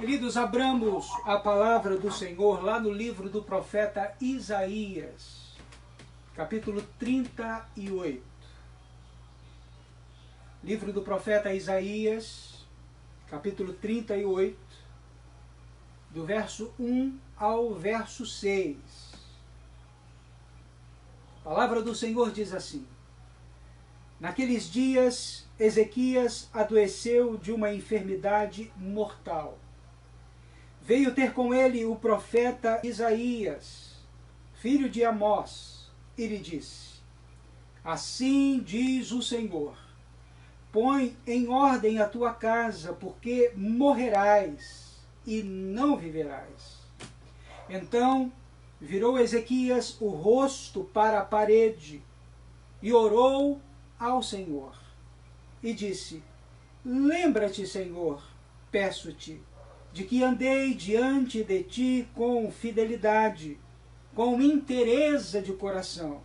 Queridos, abramos a palavra do Senhor lá no livro do profeta Isaías, capítulo 38. Livro do profeta Isaías, capítulo 38, do verso 1 ao verso 6. A palavra do Senhor diz assim: Naqueles dias, Ezequias adoeceu de uma enfermidade mortal. Veio ter com ele o profeta Isaías, filho de Amós, e lhe disse: Assim diz o Senhor, põe em ordem a tua casa, porque morrerás e não viverás. Então virou Ezequias o rosto para a parede e orou ao Senhor. E disse: Lembra-te, Senhor, peço-te, de que andei diante de ti com fidelidade, com inteireza de coração,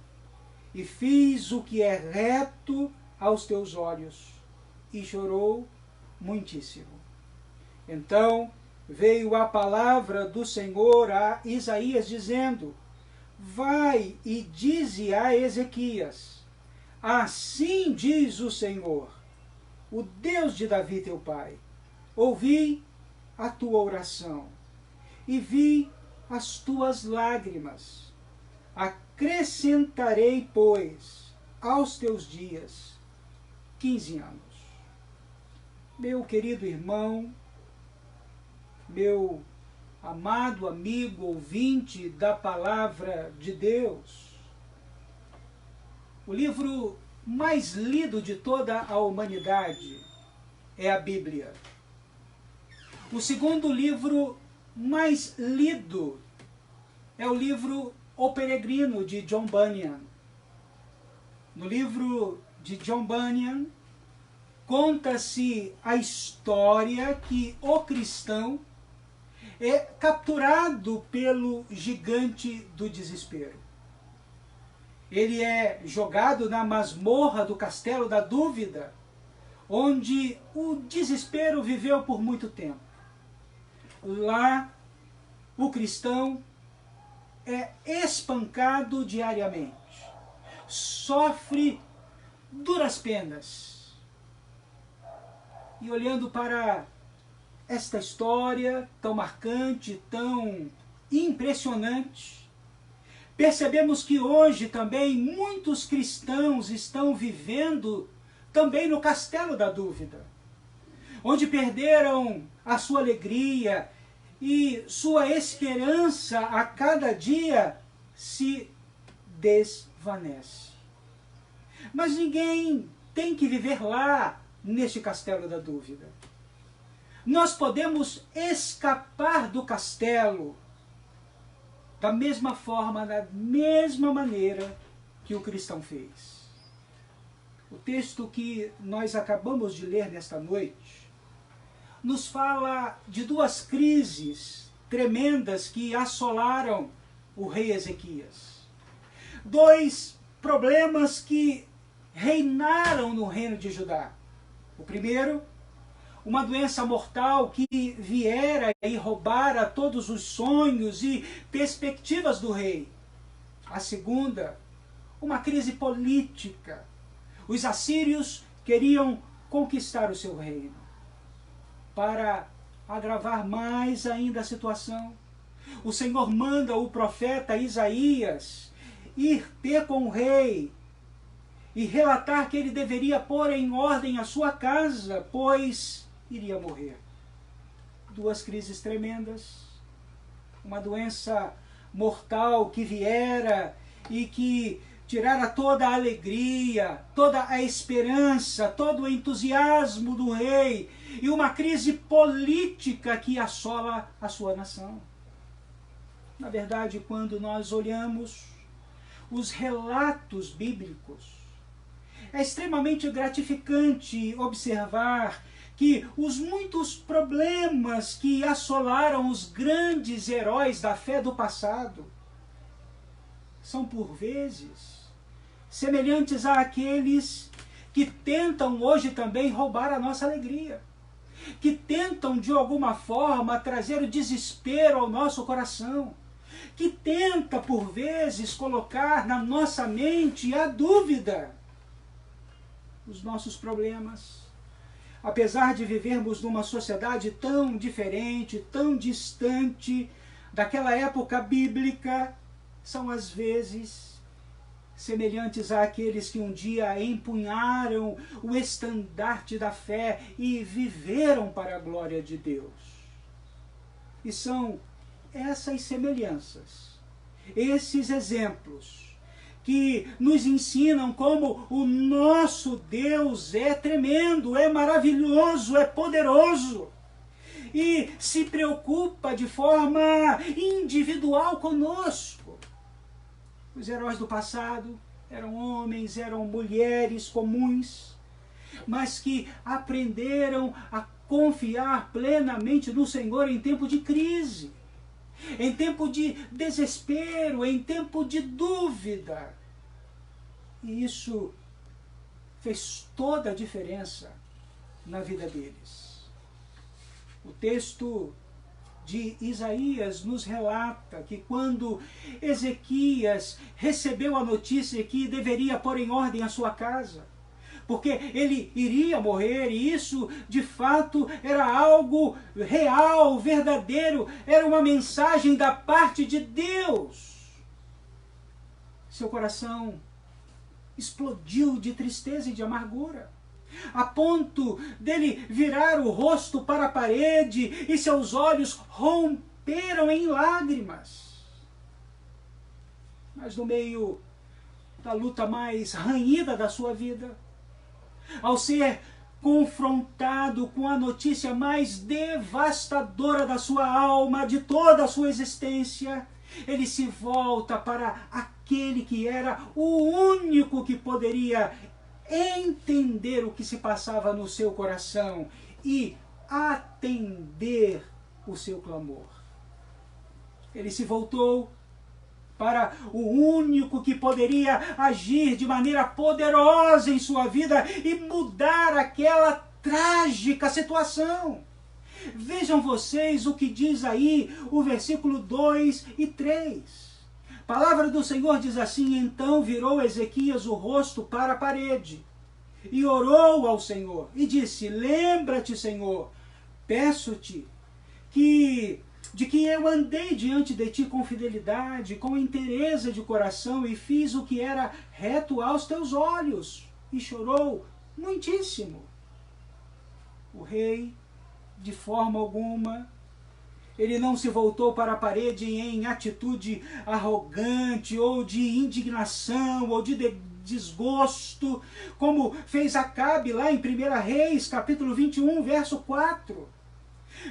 e fiz o que é reto aos teus olhos. E chorou muitíssimo. Então veio a palavra do Senhor a Isaías, dizendo: Vai e dize a Ezequias: Assim diz o Senhor, o Deus de Davi teu pai, ouvi a tua oração e vi as tuas lágrimas. Acrescentarei, pois, aos teus dias 15 anos. Meu querido irmão, meu amado amigo ouvinte da palavra de Deus, o livro mais lido de toda a humanidade é a Bíblia. O segundo livro mais lido é o livro O Peregrino, de John Bunyan. No livro de John Bunyan, conta-se a história que o cristão é capturado pelo gigante do desespero. Ele é jogado na masmorra do castelo da dúvida, onde o desespero viveu por muito tempo. Lá, o cristão é espancado diariamente, sofre duras penas. E olhando para esta história tão marcante, tão impressionante, percebemos que hoje também muitos cristãos estão vivendo também no castelo da dúvida, onde perderam a sua alegria e sua esperança a cada dia se desvanece. Mas ninguém tem que viver lá neste castelo da dúvida. Nós podemos escapar do castelo da mesma forma, da mesma maneira que o cristão fez. O texto que nós acabamos de ler nesta noite nos fala de duas crises tremendas que assolaram o rei Ezequias. Dois problemas que reinaram no reino de Judá. O primeiro, uma doença mortal que viera e roubara todos os sonhos e perspectivas do rei. A segunda, uma crise política. Os assírios queriam conquistar o seu reino. Para agravar mais ainda a situação, o Senhor manda o profeta Isaías ir ter com o rei e relatar que ele deveria pôr em ordem a sua casa, pois iria morrer. Duas crises tremendas, uma doença mortal que viera e que tirara toda a alegria, toda a esperança, todo o entusiasmo do rei, e uma crise política que assola a sua nação. Na verdade, quando nós olhamos os relatos bíblicos, é extremamente gratificante observar que os muitos problemas que assolaram os grandes heróis da fé do passado são, por vezes, semelhantes àqueles que tentam hoje também roubar a nossa alegria. que tentam de alguma forma trazer o desespero ao nosso coração, que tenta por vezes colocar na nossa mente a dúvida, os nossos problemas. Apesar de vivermos numa sociedade tão diferente, tão distante daquela época bíblica, são às vezes semelhantes àqueles que um dia empunharam o estandarte da fé e viveram para a glória de Deus. E são essas semelhanças, esses exemplos, que nos ensinam como o nosso Deus é tremendo, é maravilhoso, é poderoso, e se preocupa de forma individual conosco. Os heróis do passado eram homens, eram mulheres comuns, mas que aprenderam a confiar plenamente no Senhor em tempo de crise, em tempo de desespero, em tempo de dúvida. E isso fez toda a diferença na vida deles. O texto de Isaías nos relata que quando Ezequias recebeu a notícia que deveria pôr em ordem a sua casa, porque ele iria morrer, e isso de fato era algo real, verdadeiro, era uma mensagem da parte de Deus. Seu coração explodiu de tristeza e de amargura, a ponto dele virar o rosto para a parede e seus olhos romperam em lágrimas. Mas no meio da luta mais ranhida da sua vida, ao ser confrontado com a notícia mais devastadora da sua alma, de toda a sua existência, ele se volta para aquele que era o único que poderia entender o que se passava no seu coração e atender o seu clamor. Ele se voltou para o único que poderia agir de maneira poderosa em sua vida e mudar aquela trágica situação. Vejam vocês o que diz aí o versículo 2 e 3. A palavra do Senhor diz assim: então virou Ezequias o rosto para a parede e orou ao Senhor e disse: lembra-te, Senhor, peço-te de que eu andei diante de ti com fidelidade, com inteireza de coração, e fiz o que era reto aos teus olhos. E chorou muitíssimo. O rei, de forma alguma, ele não se voltou para a parede em atitude arrogante, ou de indignação, ou de desgosto, como fez Acabe lá em 1 Reis, capítulo 21, verso 4.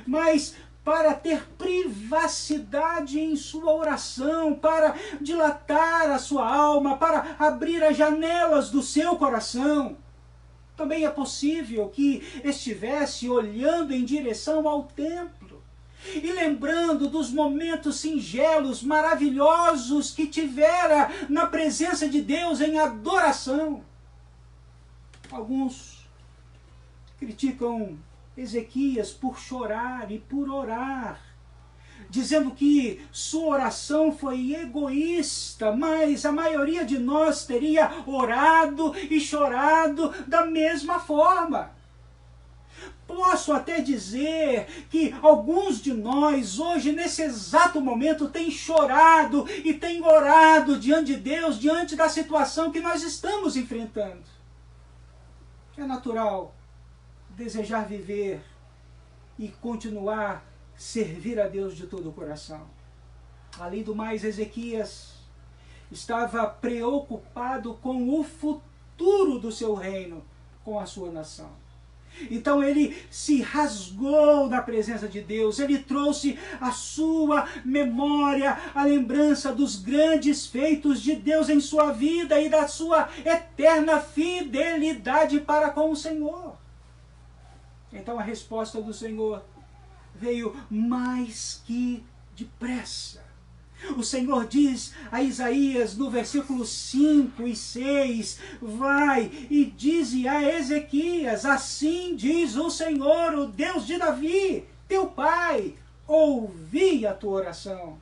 Mas para ter privacidade em sua oração, para dilatar a sua alma, para abrir as janelas do seu coração. Também é possível que estivesse olhando em direção ao templo e lembrando dos momentos singelos, maravilhosos que tivera na presença de Deus em adoração. Alguns criticam Ezequias por chorar e por orar, dizendo que sua oração foi egoísta, mas a maioria de nós teria orado e chorado da mesma forma. Posso até dizer que alguns de nós hoje, nesse exato momento, têm chorado e têm orado diante de Deus, diante da situação que nós estamos enfrentando. É natural desejar viver e continuar a servir a Deus de todo o coração. Além do mais, Ezequias estava preocupado com o futuro do seu reino, com a sua nação. Então ele se rasgou na presença de Deus, ele trouxe à sua memória a lembrança dos grandes feitos de Deus em sua vida e da sua eterna fidelidade para com o Senhor. Então a resposta do Senhor veio mais que depressa. O Senhor diz a Isaías no versículo 5 e 6, vai e dize a Ezequias, assim diz o Senhor, o Deus de Davi, teu pai, ouvi a tua oração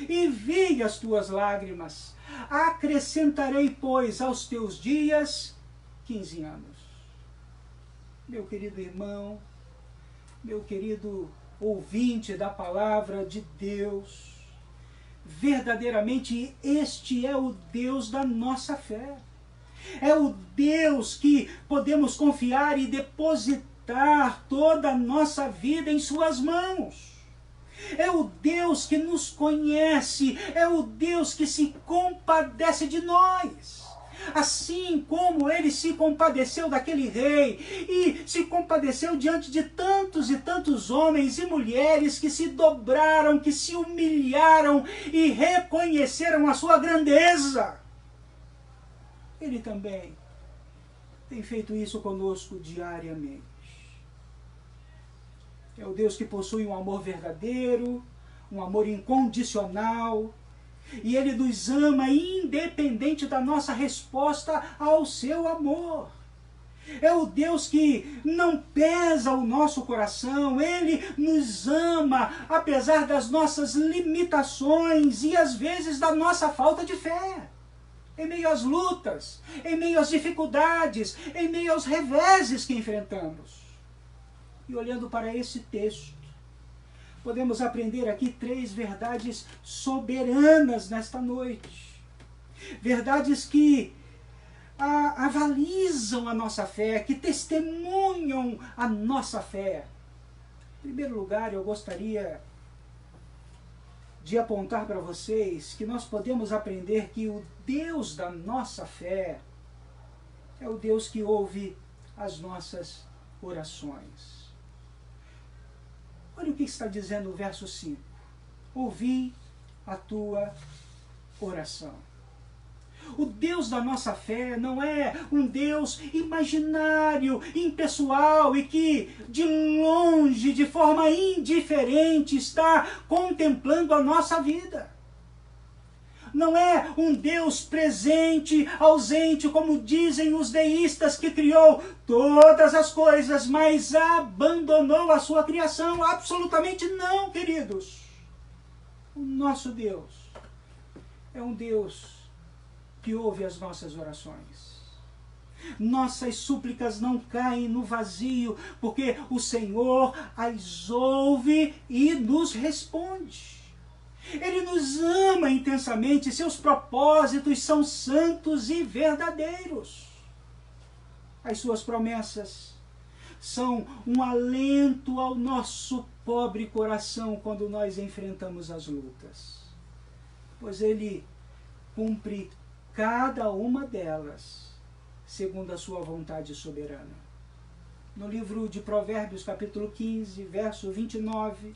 e vi as tuas lágrimas. Acrescentarei, pois, aos teus dias 15 anos. Meu querido irmão, meu querido ouvinte da palavra de Deus, verdadeiramente este é o Deus da nossa fé. É o Deus que podemos confiar e depositar toda a nossa vida em suas mãos. É o Deus que nos conhece, é o Deus que se compadece de nós. Assim como ele se compadeceu daquele rei e se compadeceu diante de tantos e tantos homens e mulheres que se dobraram, que se humilharam e reconheceram a sua grandeza, ele também tem feito isso conosco diariamente. É o Deus que possui um amor verdadeiro, um amor incondicional, e ele nos ama independente da nossa resposta ao seu amor. É o Deus que não pesa o nosso coração, ele nos ama apesar das nossas limitações e às vezes da nossa falta de fé. Em meio às lutas, em meio às dificuldades, em meio aos reveses que enfrentamos. E olhando para esse texto, podemos aprender aqui 3 verdades soberanas nesta noite. Verdades que avalizam a nossa fé, que testemunham a nossa fé. Em primeiro lugar, eu gostaria de apontar para vocês que nós podemos aprender que o Deus da nossa fé é o Deus que ouve as nossas orações. Olha o que está dizendo o verso 5. Ouvi a tua oração. O Deus da nossa fé não é um Deus imaginário, impessoal e que de longe, de forma indiferente, está contemplando a nossa vida. Não é um Deus presente, ausente, como dizem os deístas, que criou todas as coisas, mas abandonou a sua criação. Absolutamente não, queridos. O nosso Deus é um Deus que ouve as nossas orações. Nossas súplicas não caem no vazio, porque o Senhor as ouve e nos responde. Ele nos ama intensamente, seus propósitos são santos e verdadeiros. As suas promessas são um alento ao nosso pobre coração quando nós enfrentamos as lutas, pois ele cumpre cada uma delas segundo a sua vontade soberana. No livro de Provérbios, capítulo 15, verso 29,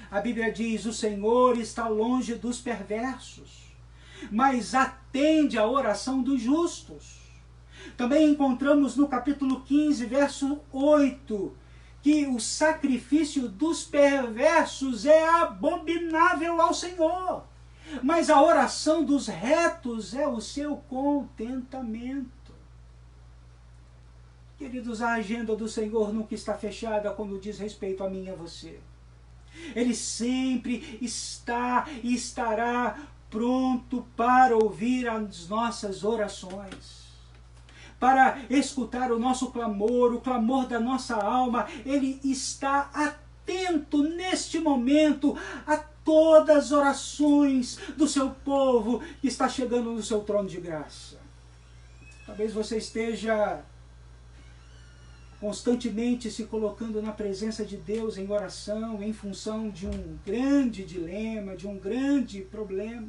a Bíblia diz: o Senhor está longe dos perversos, mas atende à oração dos justos. Também encontramos no capítulo 15, verso 8, que o sacrifício dos perversos é abominável ao Senhor, mas a oração dos retos é o seu contentamento. Queridos, a agenda do Senhor nunca está fechada quando diz respeito a mim e a você. Ele sempre está e estará pronto para ouvir as nossas orações, para escutar o nosso clamor, o clamor da nossa alma. Ele está atento neste momento a todas as orações do seu povo que está chegando no seu trono de graça. Talvez você esteja constantemente se colocando na presença de Deus em oração, em função de um grande dilema, de um grande problema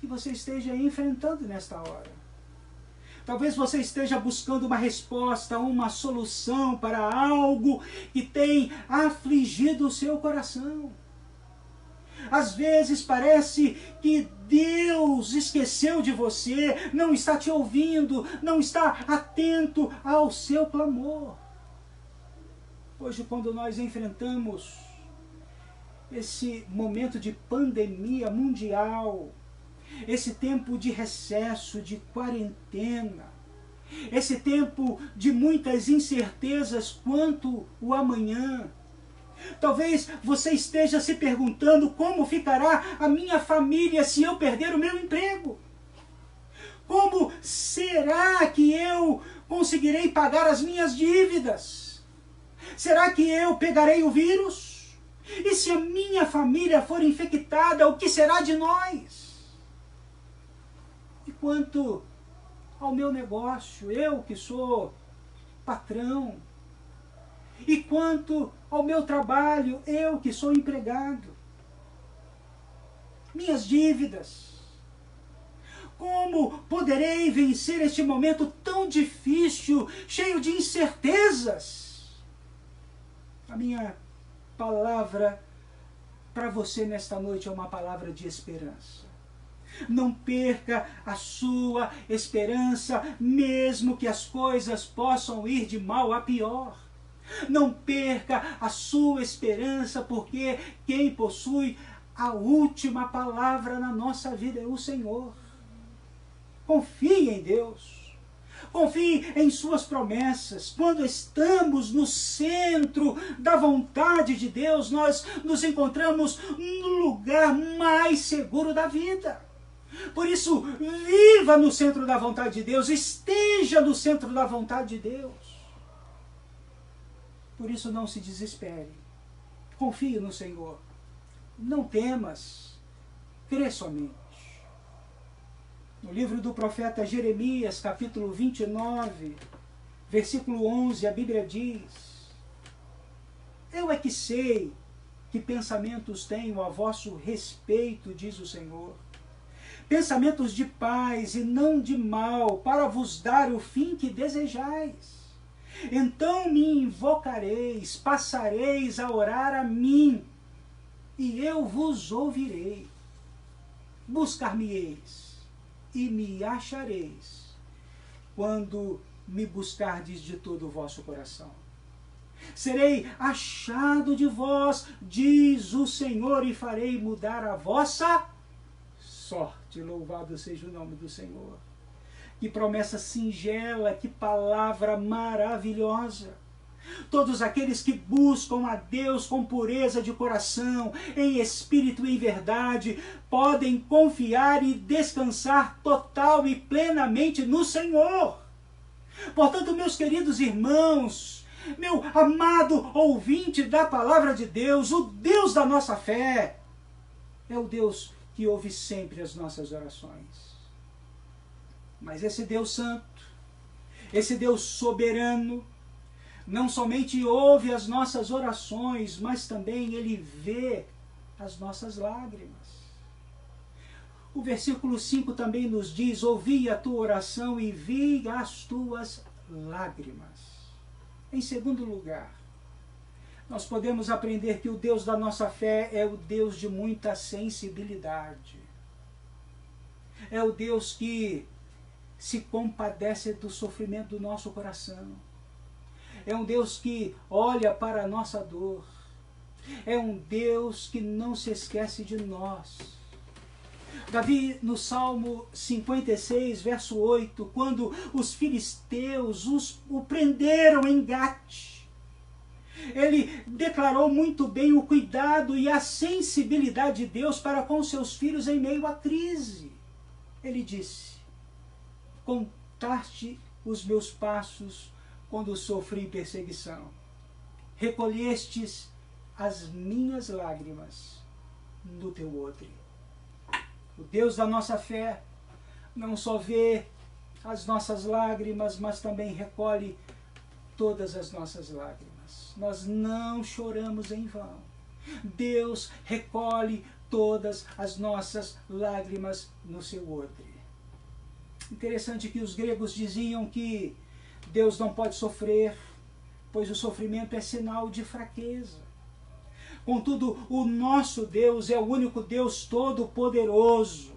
que você esteja enfrentando nesta hora. Talvez você esteja buscando uma resposta, uma solução para algo que tem afligido o seu coração. Às vezes parece que Deus esqueceu de você, não está te ouvindo, não está atento ao seu clamor. Hoje, quando nós enfrentamos esse momento de pandemia mundial, esse tempo de recesso, de quarentena, esse tempo de muitas incertezas quanto o amanhã. Talvez você esteja se perguntando como ficará a minha família se eu perder o meu emprego. Como será que eu conseguirei pagar as minhas dívidas? Será que eu pegarei o vírus? E se a minha família for infectada, o que será de nós? E quanto ao meu negócio, eu que sou patrão, e quanto ao meu trabalho, eu que sou empregado, minhas dívidas, como poderei vencer este momento tão difícil, cheio de incertezas? A minha palavra para você nesta noite é uma palavra de esperança. Não perca a sua esperança, mesmo que as coisas possam ir de mal a pior. Não perca a sua esperança, porque quem possui a última palavra na nossa vida é o Senhor. Confie em Deus. Confie em suas promessas. Quando estamos no centro da vontade de Deus, nós nos encontramos no lugar mais seguro da vida. Por isso, viva no centro da vontade de Deus, esteja no centro da vontade de Deus. Por isso, não se desespere. Confie no Senhor. Não temas. Crê somente. No livro do profeta Jeremias, capítulo 29, versículo 11, a Bíblia diz: Eu é que sei que pensamentos tenho a vosso respeito, diz o Senhor. Pensamentos de paz e não de mal, para vos dar o fim que desejais. Então me invocareis, passareis a orar a mim, e eu vos ouvirei. Buscar-me-eis e me achareis, quando me buscardes de todo o vosso coração. Serei achado de vós, diz o Senhor, e farei mudar a vossa sorte. Louvado seja o nome do Senhor. Que promessa singela, que palavra maravilhosa. Todos aqueles que buscam a Deus com pureza de coração, em espírito e em verdade, podem confiar e descansar total e plenamente no Senhor. Portanto, meus queridos irmãos, meu amado ouvinte da palavra de Deus, o Deus da nossa fé, é o Deus que ouve sempre as nossas orações. Mas esse Deus santo, esse Deus soberano, não somente ouve as nossas orações, mas também Ele vê as nossas lágrimas. O versículo 5 também nos diz: ouvi a tua oração e vi as tuas lágrimas. Em segundo lugar, nós podemos aprender que o Deus da nossa fé é o Deus de muita sensibilidade. É o Deus que se compadece do sofrimento do nosso coração. É um Deus que olha para a nossa dor. É um Deus que não se esquece de nós. Davi, no Salmo 56, verso 8, quando os filisteus o prenderam em Gate, ele declarou muito bem o cuidado e a sensibilidade de Deus para com seus filhos em meio à crise. Ele disse: contaste os meus passos quando sofri perseguição. Recolhestes as minhas lágrimas no teu odre. O Deus da nossa fé não só vê as nossas lágrimas, mas também recolhe todas as nossas lágrimas. Nós não choramos em vão. Deus recolhe todas as nossas lágrimas no seu odre. Interessante que os gregos diziam que Deus não pode sofrer, pois o sofrimento é sinal de fraqueza. Contudo, o nosso Deus é o único Deus todo-poderoso.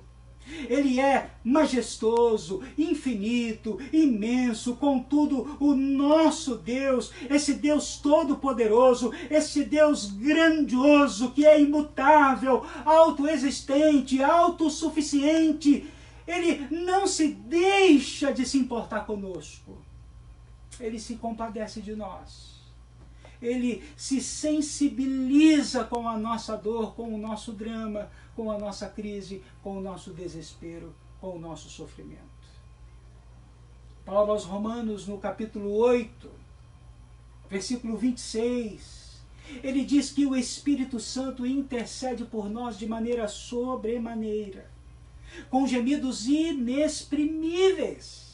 Ele é majestoso, infinito, imenso. Contudo, o nosso Deus, esse Deus todo-poderoso, esse Deus grandioso, que é imutável, autoexistente, autossuficiente, ele não se deixa de se importar conosco. Ele se compadece de nós. Ele se sensibiliza com a nossa dor, com o nosso drama, com a nossa crise, com o nosso desespero, com o nosso sofrimento. Paulo aos Romanos, no capítulo 8, versículo 26, ele diz que o Espírito Santo intercede por nós de maneira sobremaneira, com gemidos inexprimíveis.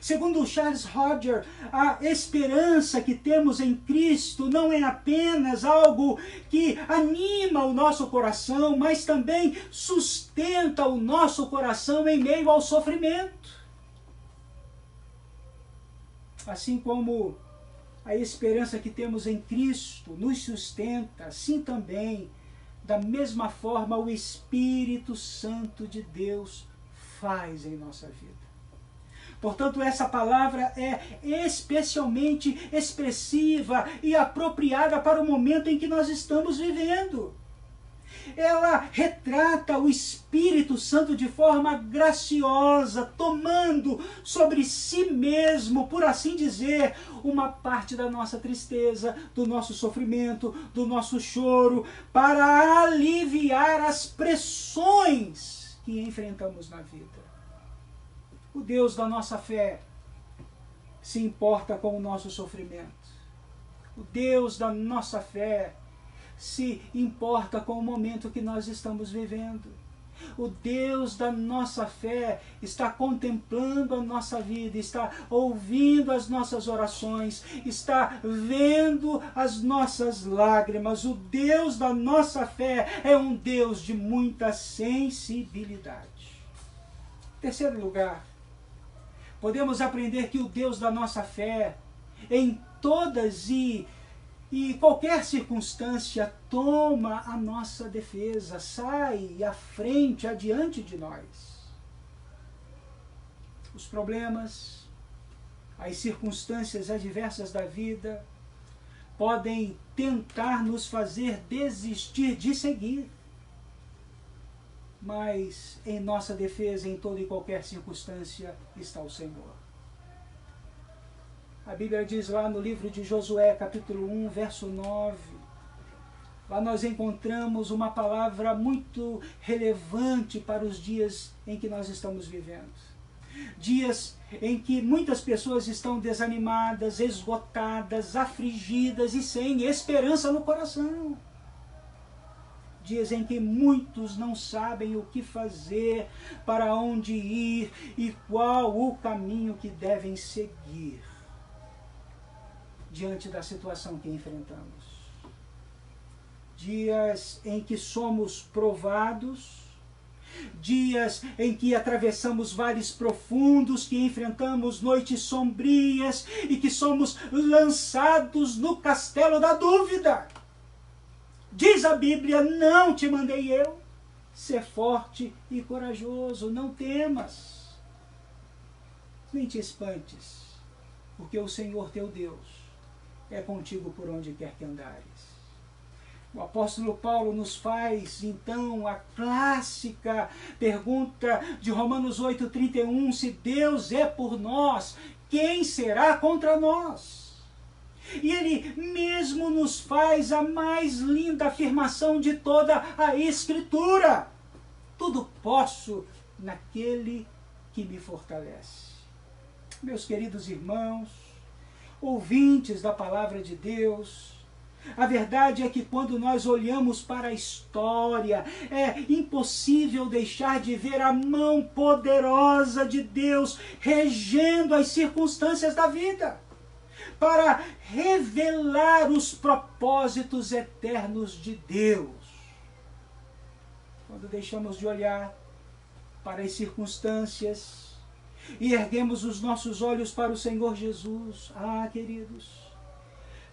Segundo Charles Hodger, a esperança que temos em Cristo não é apenas algo que anima o nosso coração, mas também sustenta o nosso coração em meio ao sofrimento. Assim como a esperança que temos em Cristo nos sustenta, assim também, da mesma forma, o Espírito Santo de Deus faz em nossa vida. Portanto, essa palavra é especialmente expressiva e apropriada para o momento em que nós estamos vivendo. Ela retrata o Espírito Santo de forma graciosa, tomando sobre si mesmo, por assim dizer, uma parte da nossa tristeza, do nosso sofrimento, do nosso choro, para aliviar as pressões que enfrentamos na vida. O Deus da nossa fé se importa com o nosso sofrimento. O Deus da nossa fé se importa com o momento que nós estamos vivendo. O Deus da nossa fé está contemplando a nossa vida, está ouvindo as nossas orações, está vendo as nossas lágrimas. O Deus da nossa fé é um Deus de muita sensibilidade. Em terceiro lugar, podemos aprender que o Deus da nossa fé, em todas e qualquer circunstância, toma a nossa defesa, sai à frente, adiante de nós. Os problemas, as circunstâncias adversas da vida podem tentar nos fazer desistir de seguir. Mas em nossa defesa, em toda e qualquer circunstância, está o Senhor. A Bíblia diz lá no livro de Josué, capítulo 1, verso 9, lá nós encontramos uma palavra muito relevante para os dias em que nós estamos vivendo. Dias em que muitas pessoas estão desanimadas, esgotadas, afligidas e sem esperança no coração. Dias em que muitos não sabem o que fazer, para onde ir e qual o caminho que devem seguir diante da situação que enfrentamos. Dias em que somos provados, dias em que atravessamos vales profundos, que enfrentamos noites sombrias e que somos lançados no castelo da dúvida. Diz a Bíblia: não te mandei eu, ser forte e corajoso, não temas, nem te espantes, porque o Senhor teu Deus é contigo por onde quer que andares. O apóstolo Paulo nos faz, então, a clássica pergunta de Romanos 8,31, se Deus é por nós, quem será contra nós? E ele mesmo nos faz a mais linda afirmação de toda a Escritura: tudo posso naquele que me fortalece. Meus queridos irmãos, ouvintes da palavra de Deus, a verdade é que quando nós olhamos para a história, é impossível deixar de ver a mão poderosa de Deus regendo as circunstâncias da vida, para revelar os propósitos eternos de Deus. Quando deixamos de olhar para as circunstâncias e erguemos os nossos olhos para o Senhor Jesus, queridos,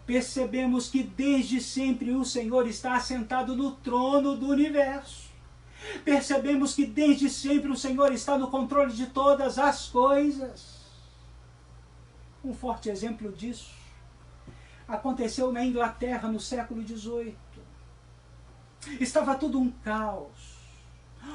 percebemos que desde sempre o Senhor está assentado no trono do universo. Percebemos que desde sempre o Senhor está no controle de todas as coisas. Um forte exemplo disso aconteceu na Inglaterra no século XVIII. Estava tudo um caos.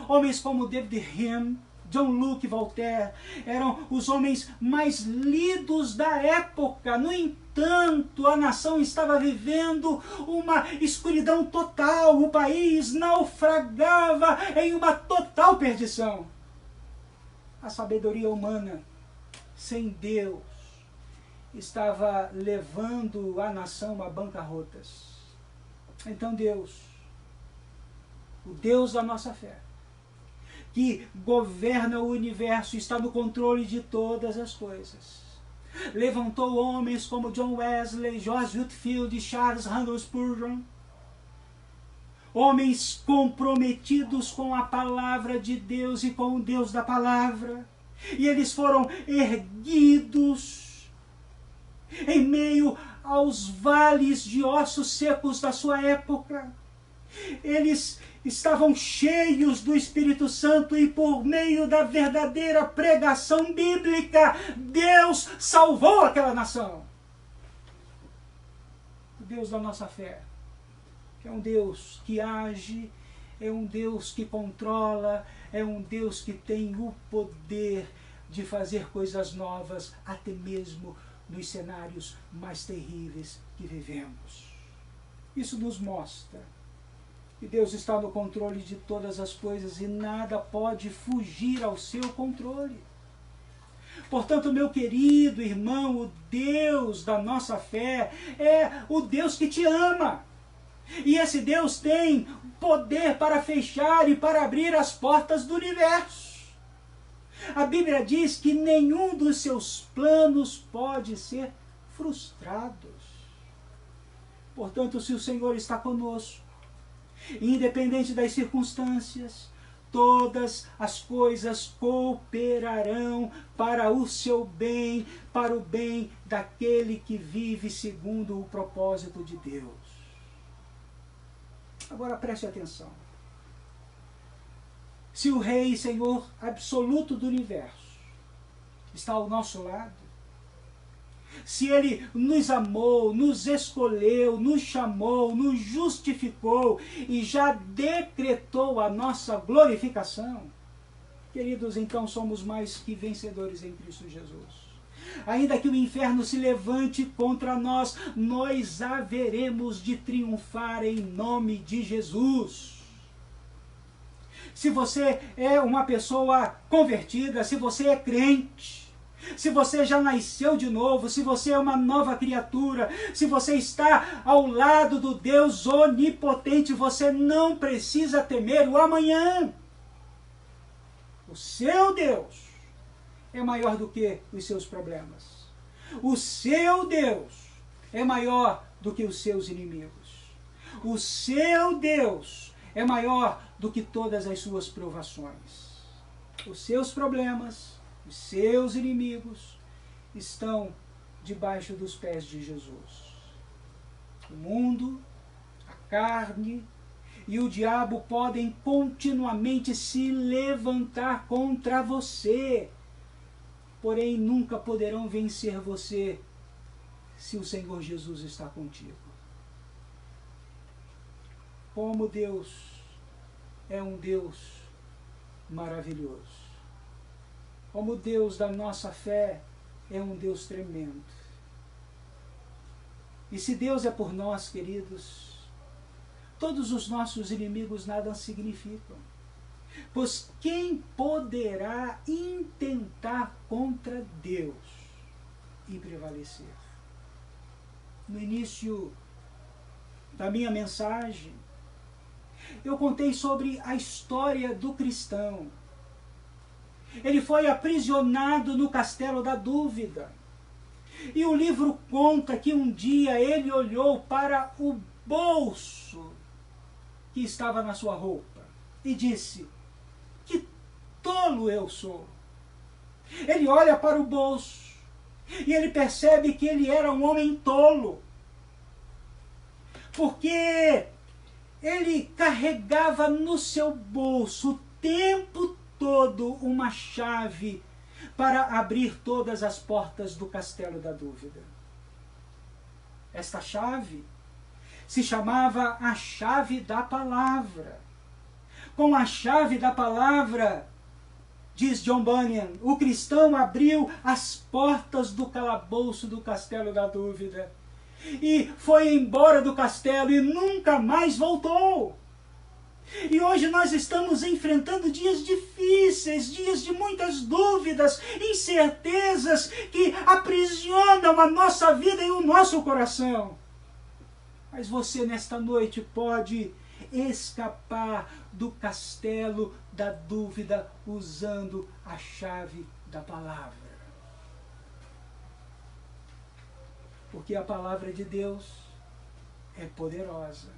Homens como David Hume, John Locke, Voltaire eram os homens mais lidos da época. No entanto, a nação estava vivendo uma escuridão total. O país naufragava em uma total perdição. A sabedoria humana, sem Deus, estava levando a nação a bancarrotas. Então Deus, o Deus da nossa fé, que governa o universo, está no controle de todas as coisas, levantou homens como John Wesley, George Whitefield e Charles Haddon Spurgeon, homens comprometidos com a palavra de Deus e com o Deus da palavra, e eles foram erguidos em meio aos vales de ossos secos da sua época. Eles estavam cheios do Espírito Santo e por meio da verdadeira pregação bíblica, Deus salvou aquela nação. O Deus da nossa fé é um Deus que age, é um Deus que controla, é um Deus que tem o poder de fazer coisas novas, até mesmo nos cenários mais terríveis que vivemos. Isso nos mostra que Deus está no controle de todas as coisas e nada pode fugir ao seu controle. Portanto, meu querido irmão, o Deus da nossa fé é o Deus que te ama. E esse Deus tem poder para fechar e para abrir as portas do universo. A Bíblia diz que nenhum dos seus planos pode ser frustrado. Portanto, se o Senhor está conosco, independente das circunstâncias, todas as coisas cooperarão para o seu bem, para o bem daquele que vive segundo o propósito de Deus. Agora preste atenção. Se o Rei e Senhor absoluto do universo está ao nosso lado, se Ele nos amou, nos escolheu, nos chamou, nos justificou e já decretou a nossa glorificação, queridos, então somos mais que vencedores em Cristo Jesus. Ainda que o inferno se levante contra nós, nós haveremos de triunfar em nome de Jesus. Se você é uma pessoa convertida, se você é crente, se você já nasceu de novo, se você é uma nova criatura, se você está ao lado do Deus onipotente, você não precisa temer o amanhã. O seu Deus é maior do que os seus problemas. O seu Deus é maior do que os seus inimigos. O seu Deus é maior do que todas as suas provações. Os seus problemas, os seus inimigos estão debaixo dos pés de Jesus. O mundo, a carne e o diabo podem continuamente se levantar contra você, porém nunca poderão vencer você se o Senhor Jesus está contigo. Como Deus é um Deus maravilhoso. Como o Deus da nossa fé é um Deus tremendo. E se Deus é por nós, queridos, todos os nossos inimigos nada significam. Pois quem poderá intentar contra Deus e prevalecer? No início da minha mensagem, eu contei sobre a história do cristão. Ele foi aprisionado no castelo da dúvida. E o livro conta que um dia ele olhou para o bolso que estava na sua roupa e disse: que tolo eu sou. Ele olha para o bolso e ele percebe que ele era um homem tolo. Porque ele carregava no seu bolso o tempo todo uma chave para abrir todas as portas do castelo da dúvida. Esta chave se chamava a chave da palavra. Com a chave da palavra, diz John Bunyan, o cristão abriu as portas do calabouço do castelo da dúvida e foi embora do castelo e nunca mais voltou. E hoje nós estamos enfrentando dias difíceis, dias de muitas dúvidas, incertezas que aprisionam a nossa vida e o nosso coração. Mas você nesta noite pode escapar do castelo da dúvida usando a chave da palavra. Porque a palavra de Deus é poderosa.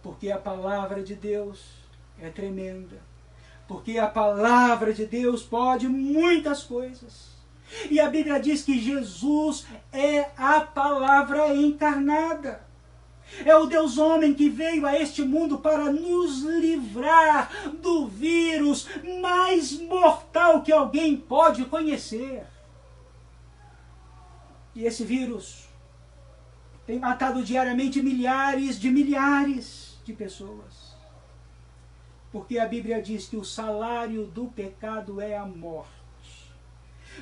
Porque a palavra de Deus é tremenda. Porque a palavra de Deus pode muitas coisas. E a Bíblia diz que Jesus é a palavra encarnada. É o Deus homem que veio a este mundo para nos livrar do vírus mais mortal que alguém pode conhecer. E esse vírus tem matado diariamente milhares de pessoas. Porque a Bíblia diz que o salário do pecado é a morte.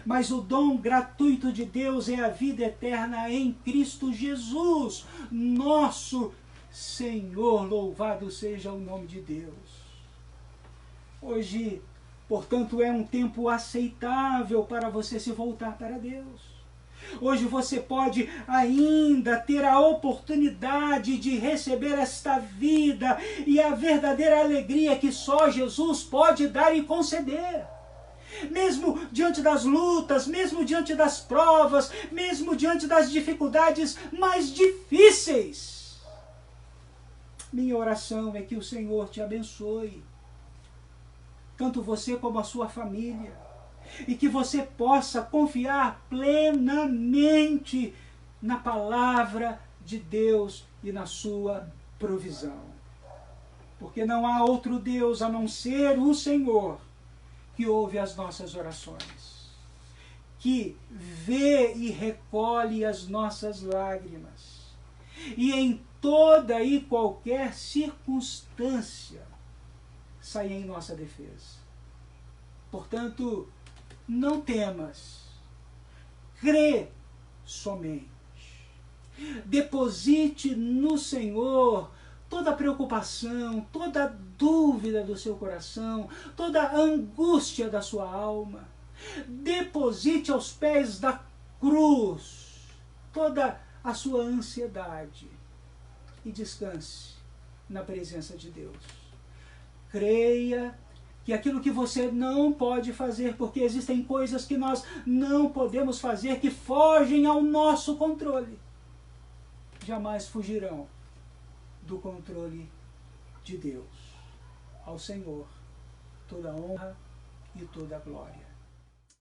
Mas o dom gratuito de Deus é a vida eterna em Cristo Jesus, nosso Senhor. Louvado seja o nome de Deus. Hoje, portanto, é um tempo aceitável para você se voltar para Deus. Hoje você pode ainda ter a oportunidade de receber esta vida e a verdadeira alegria que só Jesus pode dar e conceder. Mesmo diante das lutas, mesmo diante das provas, mesmo diante das dificuldades mais difíceis. Minha oração é que o Senhor te abençoe, tanto você como a sua família, e que você possa confiar plenamente na palavra de Deus e na sua provisão. Porque não há outro Deus a não ser o Senhor, que ouve as nossas orações, que vê e recolhe as nossas lágrimas, e em toda e qualquer circunstância sai em nossa defesa. Portanto, não temas, crê somente, deposite no Senhor toda a preocupação, toda a dúvida do seu coração, toda a angústia da sua alma. Deposite aos pés da cruz toda a sua ansiedade e descanse na presença de Deus. Creia que aquilo que você não pode fazer, porque existem coisas que nós não podemos fazer, que fogem ao nosso controle, jamais fugirão do controle de Deus. Ao Senhor toda honra e toda glória.